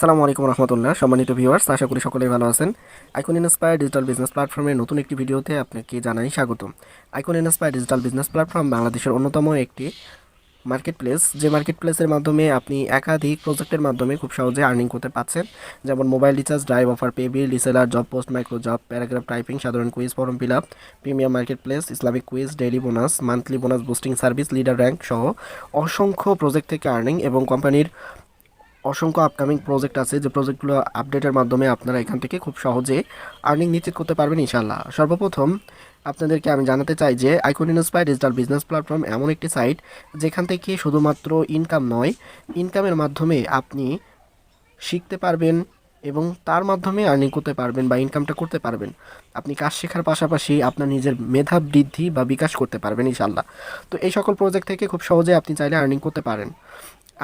আসসালামু আলাইকুম রহমতুল্লাহ। সম্মানিত ভিউয়ার্স, আশা করি সকলেই ভালো আছেন। আইকন ইনস্পায়ার ডিজিটাল বিজনেস প্ল্যাটফর্মের নতুন একটি ভিডিওতে আপনাকে জানাই স্বাগতম। Icon inspire digital business platform বাংলাদেশের অন্যতম একটি মার্কেট প্লেস, যে মার্কেট প্লেসের মাধ্যমে আপনি একাধিক প্রজেক্টের মাধ্যমে খুব সহজে আর্নিং করতে পারছেন। যেমন mobile recharge, drive offer, pay bill, reseller, job post, micro job, paragraph typing, সাধারণ quiz, form fill up, premium market place, Islamic quiz, daily bonus, monthly bonus, boosting service, leader rank সহ অসংখ্য project থেকে earning এবং কোম্পানির অসংখ্য upcoming project আছে, যে প্রজেক্টগুলো আপডেটের মাধ্যমে আপনারা এখান থেকে খুব সহজে আর্নিং নিশ্চিত করতে পারবেন ইনশাল্লাহ। সর্বপ্রথম আপনাদেরকে আমি জানাতে চাই যে icon inspire digital business platform এমন একটি সাইট যেখান থেকে শুধুমাত্র ইনকাম নয়, ইনকামের মাধ্যমে আপনি শিখতে পারবেন এবং তার মাধ্যমে আর্নিং করতে পারবেন বা ইনকামটা করতে পারবেন। আপনি কাজ শেখার পাশাপাশি আপনার নিজের মেধা বৃদ্ধি বা বিকাশ করতে পারবেন ইনশাল্লাহ। তো এই সকল প্রজেক্ট থেকে খুব সহজে আপনি চাইলে আর্নিং করতে পারেন।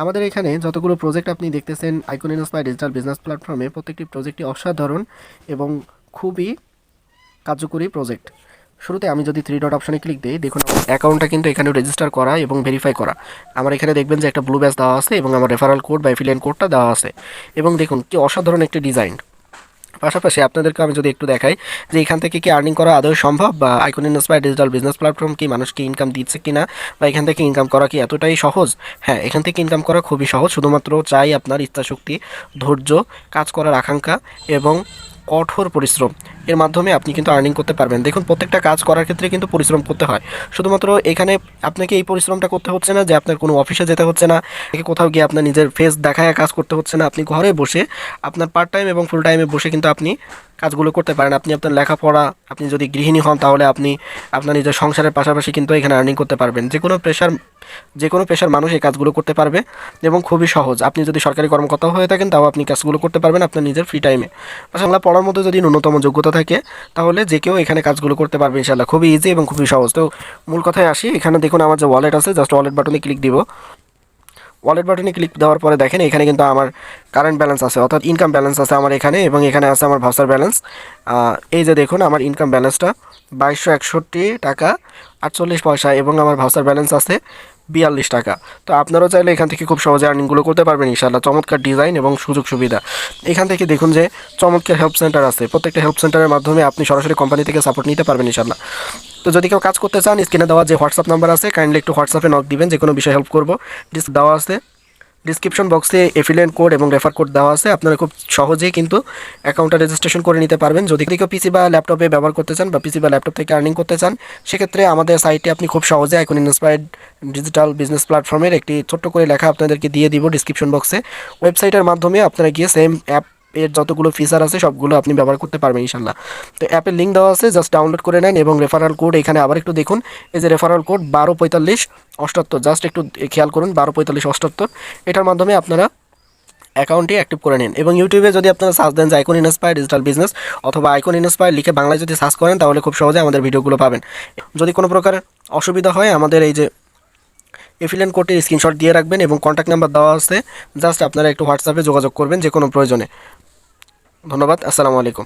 আমাদের এখানে যতগুলো প্রজেক্ট আপনি দেখতেছেন আইকন ইনস্পায়ার ডিজিটাল বিজনেস প্ল্যাটফর্মে, প্রত্যেকটি প্রজেক্টই অসাধারণ এবং খুবই কার্যকরী প্রজেক্ট। শুরুতে আমি যদি থ্রি ডট অপশনে ক্লিক দিই, দেখুন আমার অ্যাকাউন্টটা কিন্তু এখানে রেজিস্টার করা এবং ভেরিফাই করা। আমার এখানে দেখবেন যে একটা ব্লু ব্যাজ দেওয়া আছে এবং আমার রেফারাল কোড বা এফিলিয়েন্ট কোডটা দেওয়া আছে। এবং দেখুন কি অসাধারণ একটি ডিজাইন। পাশাপাশি আপনাদেরকে আমি যদি একটু দেখাই যে এখান থেকে কি আর্নিং করা আদৌ সম্ভব, বা icon inspire digital business platform কি মানুষকে ইনকাম দিচ্ছে কিনা, বা এখান থেকে ইনকাম করা কি এতটাই সহজ। হ্যাঁ, এখান থেকে ইনকাম করা খুবই সহজ, শুধুমাত্র চাই আপনার ইচ্ছাশক্তি, ধৈর্য, কাজ করার আকাঙ্ক্ষা এবং কঠোর পরিশ্রম। এর মাধ্যমে আপনি কিন্তু আর্নিং করতে পারবেন। দেখুন প্রত্যেকটা কাজ করার ক্ষেত্রে কিন্তু পরিশ্রম করতে হয়। শুধুমাত্র এখানে আপনাকে এই পরিশ্রমটা করতে হচ্ছে না যে আপনার কোনো অফিসে যেতে হচ্ছে না, কোথাও গিয়ে আপনার নিজের ফেস দেখায় কাজ করতে হচ্ছে না। আপনি ঘরে বসে আপনার পার্ট টাইম এবং ফুল টাইমে বসে কিন্তু আপনি কাজগুলো করতে পারেন। আপনি আপনার লেখাপড়া, আপনি যদি গৃহিণী হন তাহলে আপনি আপনার নিজের সংসারের পাশাপাশি কিন্তু এখানে আর্নিং করতে পারবেন। যে কোনো পেশার মানুষ এই কাজগুলো করতে পারবে এবং খুবই সহজ। আপনি যদি সরকারি কর্মকর্তা হয়ে থাকেন তাও আপনি কাজগুলো করতে পারবেন আপনার নিজের ফ্রি টাইমে। বাংলা পড়ার মতো যদি ন্যূনতম যোগ্যতা থাকে তাহলে যে কেউ এখানে কাজগুলো করতে পারবে ইনশাআল্লাহ। খুবই ইজি এবং খুবই সহজ। তো মূল কথায় আসি, এখানে দেখুন আমার যে ওয়ালেট আছে, জাস্ট ওয়ালেট বাটনে ক্লিক দিব। ওয়ালেট বাটনে ক্লিক দেওয়ার পরে দেখেন এখানে কিন্তু আমার কারেন্ট ব্যালেন্স আছে, অর্থাৎ ইনকাম ব্যালেন্স আছে আমার এখানে, এবং এখানে আছে আমার ভাউচার ব্যালেন্স। এই যে দেখুন আমার ইনকাম ব্যালেন্সটা 2261 টাকা 48 পয়সা এবং আমার ভাউচার ব্যালেন্স আছে 42 টাকা। তো আপনারাও চাইলে এখান থেকে খুব সহজে আর্নিংগুলো করতে পারবেন ইনশাআল্লাহ। চমৎকার ডিজাইন এবং সুযোগ সুবিধা। এখান থেকে দেখুন যে চমৎকার হেল্প সেন্টার আছে, প্রত্যেকটা হেল্প সেন্টারের মাধ্যমে আপনি সরাসরি কোম্পানি থেকে সাপোর্ট নিতে পারবেন ইনশাআল্লাহ। তো যদি কেউ কাজ করতে চান, স্ক্রিনে দেওয়া যে হোয়াটসঅ্যাপ নাম্বার আছে, কাইন্ডলি একটু হোয়াটসঅ্যাপে নক দিবেন, যে কোনো বিষয়ে হেল্প করবো। দেওয়া আছে ডিসক্রিপশন বক্সে এফিলিয়েন্ট কোড এবং রেফার কোড দেওয়া আছে। আপনারা খুব সহজেই কিন্তু অ্যাকাউন্টটা রেজিস্ট্রেশন করে নিতে পারবেন। যদি কেউ পিসি বা ল্যাপটপে ব্যবহার করতে চান বা পিসি বা ল্যাপটপ থেকে আর্নিং করতে চান, সেক্ষেত্রে আমাদের সাইটে আপনি খুব সহজে আইকন ইনস্পায়ার্ড ডিজিটাল বিজনেস প্ল্যাটফর্মের একটি ছোট্ট করে লেখা আপনাদেরকে দিয়ে দিব ডিসক্রিপশন বক্সে। ওয়েবসাইটের মাধ্যমে আপনারা গিয়ে সেম অ্যাপ এর যতগুলো ফিচার আছে সবগুলো আপনি ব্যবহার করতে পারবেন ইনশাল্লাহ। তো অ্যাপের লিঙ্ক দেওয়া আছে, জাস্ট ডাউনলোড করে নেন এবং রেফারাল কোড এখানে আবার একটু দেখুন, এই যে রেফারাল কোড 124578, জাস্ট একটু খেয়াল করুন 124578, এটার মাধ্যমে আপনারা অ্যাকাউন্টটি অ্যাক্টিভ করে নিন। এবং ইউটিউবে যদি আপনারা সার্চ দেন যে আইকন ইনস্পায়ার ডিজিটাল বিজনেস অথবা আইকন ইনস্পায়ার লিখে বাংলায় যদি সার্চ করেন তাহলে খুব সহজে আমাদের ভিডিওগুলো পাবেন। যদি কোনো প্রকার অসুবিধা হয় আমাদের এই যে এফিলিয়েন্ট কোডটির স্ক্রিনশট দিয়ে রাখবেন এবং কন্ট্যাক্ট নাম্বার দেওয়া আছে, জাস্ট আপনারা একটু হোয়াটসঅ্যাপে যোগাযোগ করবেন যে কোনো প্রয়োজনে। ধন্যবাদ, আসসালামু আলাইকুম।